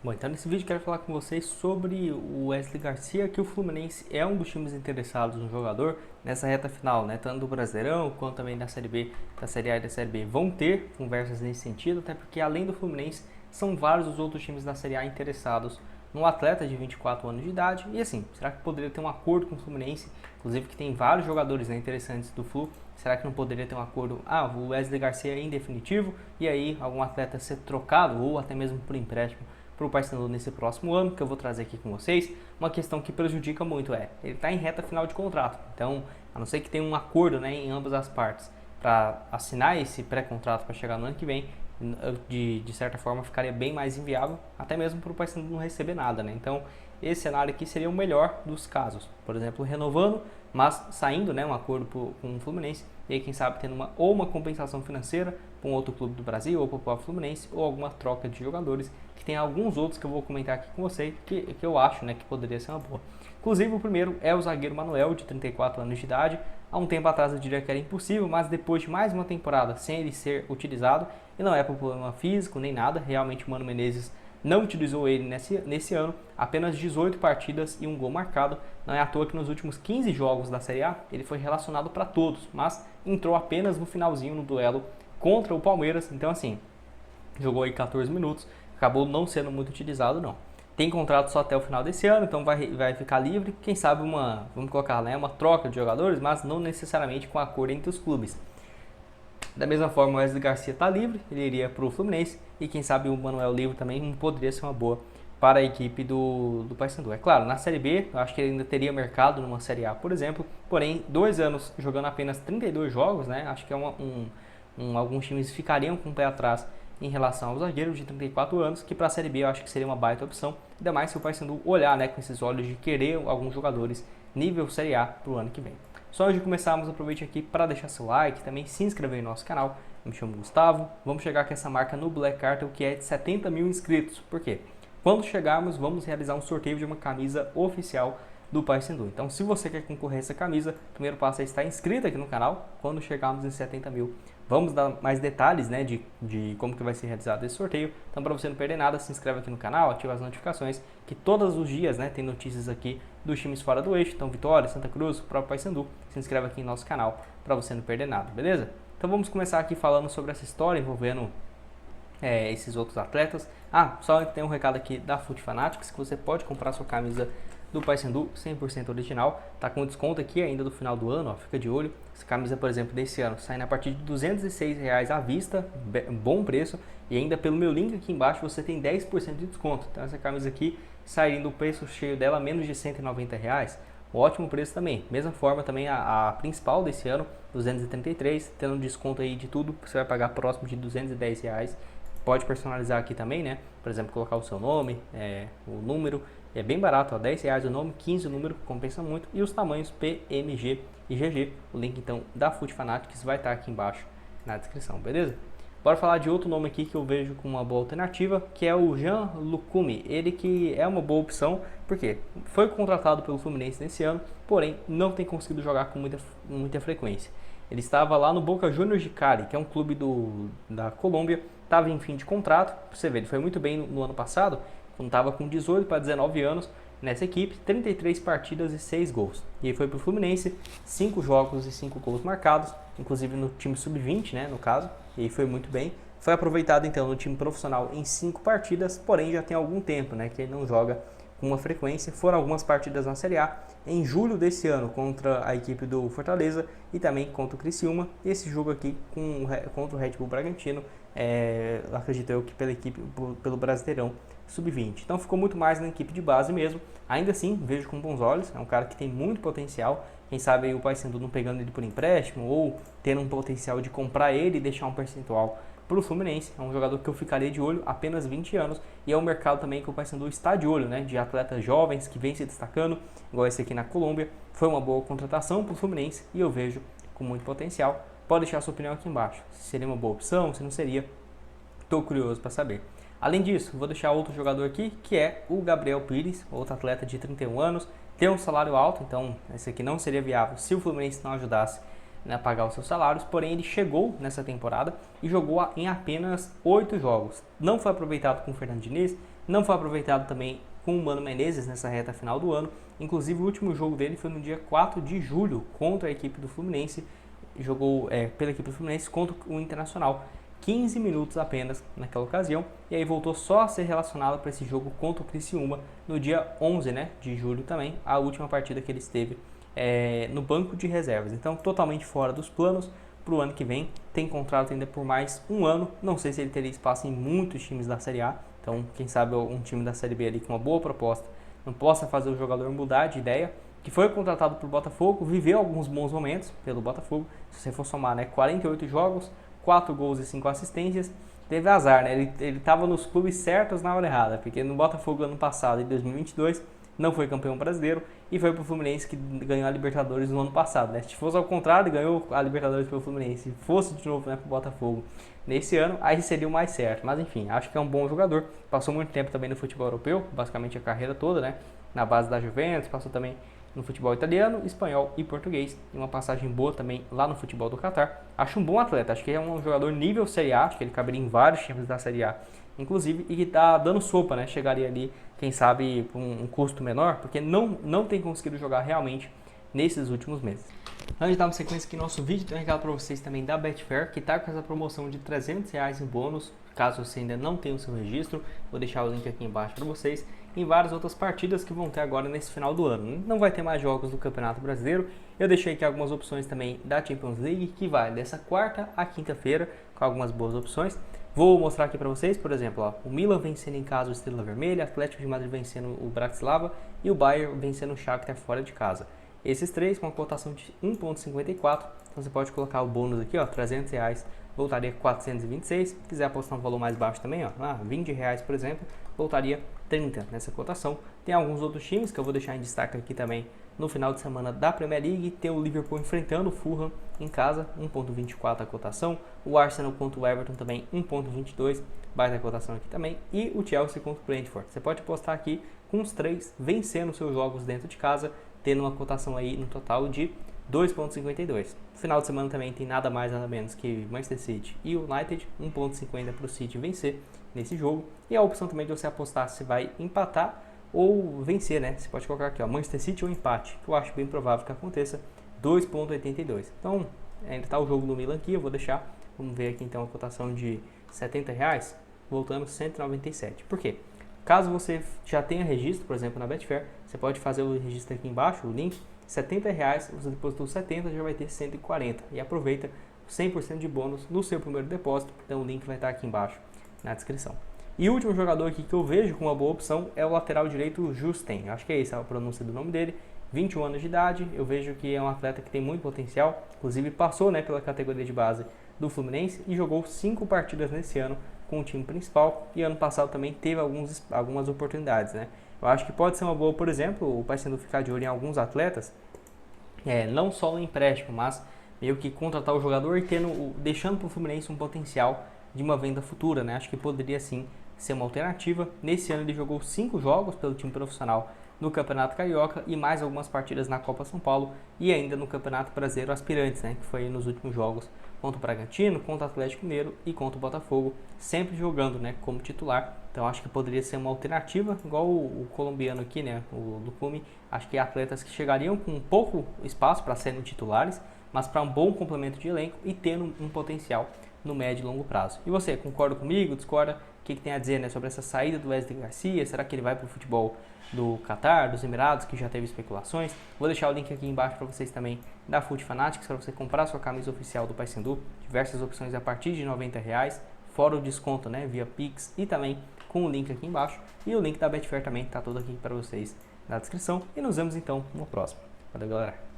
Bom, então nesse vídeo eu quero falar com vocês sobre o Wesley Garcia, que o Fluminense é um dos times interessados no jogador nessa reta final, né? Tanto do Brasileirão quanto também da Série B, da Série A e da Série B. Vão ter conversas nesse sentido, até porque além do Fluminense, são vários os outros times da Série A interessados no atleta de 24 anos de idade. E assim, será que poderia ter um acordo com o Fluminense? Inclusive que tem vários jogadores, né, interessantes do Flu. Será que não poderia ter um acordo? O Wesley Garcia é em definitivo e aí algum atleta ser trocado ou até mesmo por empréstimo para o Paysandu nesse próximo ano, que eu vou trazer aqui com vocês. Uma questão que prejudica muito ele está em reta final de contrato, então a não ser que tenha um acordo, né, em ambas as partes para assinar esse pré-contrato para chegar no ano que vem, de certa forma ficaria bem mais inviável, até mesmo para o Paysandu não receber nada, né? Então esse cenário aqui seria o melhor dos casos, por exemplo, renovando, mas saindo, né, um acordo com o Fluminense, e aí quem sabe tendo uma compensação financeira para um outro clube do Brasil, ou para o próprio Fluminense, ou alguma troca de jogadores, que tem alguns outros que eu vou comentar aqui com vocês, que eu acho, né, que poderia ser uma boa. Inclusive o primeiro é o zagueiro Manuel, de 34 anos de idade. Há um tempo atrás eu diria que era impossível, mas depois de mais uma temporada sem ele ser utilizado, e não é por problema físico nem nada, realmente o Mano Menezes não utilizou ele nesse ano, apenas 18 partidas e um gol marcado. Não é à toa que nos últimos 15 jogos da Série A ele foi relacionado para todos, mas entrou apenas no finalzinho no duelo contra o Palmeiras. Então assim, jogou aí 14 minutos, acabou não sendo muito utilizado não. Tem contrato só até o final desse ano, então vai ficar livre. Quem sabe vamos colocar, né, uma troca de jogadores, mas não necessariamente com acordo entre os clubes. Da mesma forma, o Wesley Garcia está livre, ele iria para o Fluminense, e quem sabe o Manuel livre também poderia ser uma boa para a equipe do Paysandu. É claro, na Série B, eu acho que ele ainda teria mercado numa Série A, por exemplo, porém, 2 anos jogando apenas 32 jogos, né, acho que alguns times ficariam com o pé atrás em relação ao zagueiro de 34 anos, que para a Série B eu acho que seria uma baita opção, ainda mais se o Paysandu olhar, né, com esses olhos de querer alguns jogadores nível Série A para o ano que vem. Só antes de começarmos, aproveite aqui para deixar seu like, também se inscrever no nosso canal. Eu me chamo Gustavo, vamos chegar com essa marca no Black Cartel, que é de 70 mil inscritos. Por quê? Quando chegarmos, vamos realizar um sorteio de uma camisa oficial do Paysandu. Então, se você quer concorrer a essa camisa, o primeiro passo é estar inscrito aqui no canal. Quando chegarmos em 70 mil, vamos dar mais detalhes, né, de como que vai ser realizado esse sorteio. Então, para você não perder nada, se inscreve aqui no canal, ativa as notificações, que todos os dias, né, tem notícias aqui dos times fora do eixo. Então, Vitória, Santa Cruz, o próprio Paysandu. Se inscreve aqui em nosso canal para você não perder nada, beleza? Então, vamos começar aqui falando sobre essa história envolvendo esses outros atletas. Só tem um recado aqui da Foot Fanatics, que você pode comprar sua camisa do Paysandu 100% original, tá com desconto aqui ainda do final do ano, ó, fica de olho. Essa camisa, por exemplo, desse ano, saindo a partir de R$ 206 à vista, bom preço, e ainda pelo meu link aqui embaixo você tem 10% de desconto. Então essa camisa aqui, saindo o preço cheio dela, menos de R$ 190, ótimo preço também. Mesma forma também a principal desse ano, 233, tendo um desconto aí de tudo, você vai pagar próximo de R$ 210. Pode personalizar aqui também, né? Por exemplo, colocar o seu nome, o número. É bem barato, ó, R$10 o nome, 15 o número, compensa muito. E os tamanhos P, M, G e GG. O link então da Foot Fanatics vai estar aqui embaixo na descrição, beleza? Bora falar de outro nome aqui que eu vejo como uma boa alternativa, que é o Jean Lucumi. Ele que é uma boa opção, porque foi contratado pelo Fluminense nesse ano, porém não tem conseguido jogar com muita frequência. Ele estava lá no Boca Juniors de Cali, que é um clube da Colômbia, estava em fim de contrato. Você vê, ele foi muito bem no ano passado, quando estava com 18 para 19 anos nessa equipe, 33 partidas e 6 gols. E aí foi para o Fluminense, 5 jogos e 5 gols marcados, inclusive no time sub-20, né, no caso, e aí foi muito bem. Foi aproveitado então no time profissional em 5 partidas, porém já tem algum tempo, né, que ele não joga com uma frequência. Foram algumas partidas na Série A em julho desse ano contra a equipe do Fortaleza e também contra o Criciúma. E esse jogo aqui contra o Red Bull Bragantino, acredito eu que pelo Brasileirão Sub-20. Então ficou muito mais na equipe de base mesmo. Ainda assim, vejo com bons olhos, é um cara que tem muito potencial. Quem sabe aí o Paysandu não pegando ele por empréstimo ou tendo um potencial de comprar ele e deixar um percentual para o Fluminense. É um jogador que eu ficaria de olho, apenas 20 anos, e é um mercado também que o Paysandu está de olho, né, de atletas jovens que vem se destacando, igual esse aqui na Colômbia. Foi uma boa contratação para o Fluminense e eu vejo com muito potencial. Pode deixar a sua opinião aqui embaixo, se seria uma boa opção, se não seria. Estou curioso para saber. Além disso, vou deixar outro jogador aqui, que é o Gabriel Pires, outro atleta de 31 anos, tem um salário alto, então esse aqui não seria viável se o Fluminense não ajudasse a pagar os seus salários, porém ele chegou nessa temporada e jogou em apenas 8 jogos. Não foi aproveitado com o Fernando Diniz, não foi aproveitado também com o Mano Menezes nessa reta final do ano. Inclusive o último jogo dele foi no dia 4 de julho contra a equipe do Fluminense, jogou pela equipe do Fluminense contra o Internacional. 15 minutos apenas naquela ocasião, e aí voltou só a ser relacionado para esse jogo contra o Criciúma no dia 11, né, de julho também, a última partida que ele esteve no banco de reservas. Então totalmente fora dos planos para o ano que vem, tem contrato ainda por mais um ano, não sei se ele teria espaço em muitos times da Série A, então quem sabe um time da Série B ali com uma boa proposta não possa fazer o jogador mudar de ideia, que foi contratado por Botafogo, viveu alguns bons momentos pelo Botafogo, se você for somar, né, 48 jogos, 4 gols e 5 assistências, teve azar, né? Ele estava nos clubes certos na hora errada, porque no Botafogo ano passado, em 2022, não foi campeão brasileiro e foi pro Fluminense que ganhou a Libertadores no ano passado, né? Se fosse ao contrário, ganhou a Libertadores pelo Fluminense, se fosse de novo, né, pro Botafogo nesse ano, aí seria o mais certo. Mas enfim, acho que é um bom jogador, passou muito tempo também no futebol europeu, basicamente a carreira toda, né? Na base da Juventus, passou também no futebol italiano, espanhol e português, e uma passagem boa também lá no futebol do Catar. Acho um bom atleta, acho que é um jogador nível Série A, acho que ele caberia em vários times da Série A, inclusive, e que tá dando sopa, né? Chegaria ali, quem sabe, com um custo menor, porque não tem conseguido jogar realmente nesses últimos meses. Antes de dar uma sequência aqui no nosso vídeo, tem um recado para vocês também da Betfair, que está com essa promoção de R$300 em bônus, caso você ainda não tenha o seu registro, vou deixar o link aqui embaixo para vocês, em várias outras partidas que vão ter agora nesse final do ano. Não vai ter mais jogos do Campeonato Brasileiro, eu deixei aqui algumas opções também da Champions League, que vai dessa quarta à quinta-feira, com algumas boas opções. Vou mostrar aqui para vocês, por exemplo, ó, o Milan vencendo em casa o Estrela Vermelha, Atlético de Madrid vencendo o Bratislava e o Bayern vencendo o Shakhtar fora de casa. Esses três com uma cotação de 1,54, então você pode colocar o bônus aqui, ó, R$300, voltaria 426, se quiser apostar um valor mais baixo também, ó, R$20, por exemplo, voltaria 30 nessa cotação. Tem alguns outros times que eu vou deixar em destaque aqui também no final de semana da Premier League, tem o Liverpool enfrentando o Fulham em casa, 1,24 a cotação, o Arsenal contra o Everton também 1,22, baixa a cotação aqui também, e o Chelsea contra o Brentford. Você pode apostar aqui com os três vencendo seus jogos dentro de casa, tendo uma cotação aí no total de 2,52. Final de semana também tem nada mais nada menos que Manchester City e United, 1,50 para o City vencer nesse jogo, e a opção também de você apostar se vai empatar ou vencer, né? Você pode colocar aqui, ó, Manchester City ou empate, que eu acho bem provável que aconteça, 2,82. Então, ainda está o jogo do Milan aqui, eu vou deixar, vamos ver aqui então a cotação de R$70, voltando 197. Por quê? Caso você já tenha registro, por exemplo, na Betfair, você pode fazer o registro aqui embaixo, o link, R$70, você depositou 70, já vai ter 140 e aproveita 100% de bônus no seu primeiro depósito, então o link vai estar aqui embaixo na descrição. E o último jogador aqui que eu vejo com uma boa opção é o lateral direito Justen, acho que é essa a pronúncia do nome dele, 21 anos de idade, eu vejo que é um atleta que tem muito potencial, inclusive passou, né, pela categoria de base do Fluminense e jogou 5 partidas nesse ano com o time principal, e ano passado também teve algumas oportunidades, né? Eu acho que pode ser uma boa, por exemplo, o Paysandu ficar de olho em alguns atletas, não só no empréstimo, mas meio que contratar o jogador e deixando para o Fluminense um potencial de uma venda futura, né? Acho que poderia sim ser uma alternativa. Nesse ano ele jogou 5 jogos pelo time profissional no Campeonato Carioca e mais algumas partidas na Copa São Paulo e ainda no Campeonato Brasileiro Aspirantes, né? Que foi nos últimos jogos contra o Bragantino, contra o Atlético Mineiro e contra o Botafogo, sempre jogando, né, como titular. Então acho que poderia ser uma alternativa, igual o colombiano aqui, né, o Lucumi. Acho que atletas que chegariam com pouco espaço para serem titulares, mas para um bom complemento de elenco e tendo um potencial no médio e longo prazo. E você, concorda comigo? Discorda? O que tem a dizer, né, sobre essa saída do Wesley Garcia? Será que ele vai para o futebol do Catar, dos Emirados, que já teve especulações? Vou deixar o link aqui embaixo para vocês também da Foot Fanatics, para você comprar sua camisa oficial do Paysandu. Diversas opções a partir de R$90, fora o desconto, né, via Pix e também com o link aqui embaixo. E o link da Betfair também está todo aqui para vocês na descrição. E nos vemos então no próximo. Valeu, galera!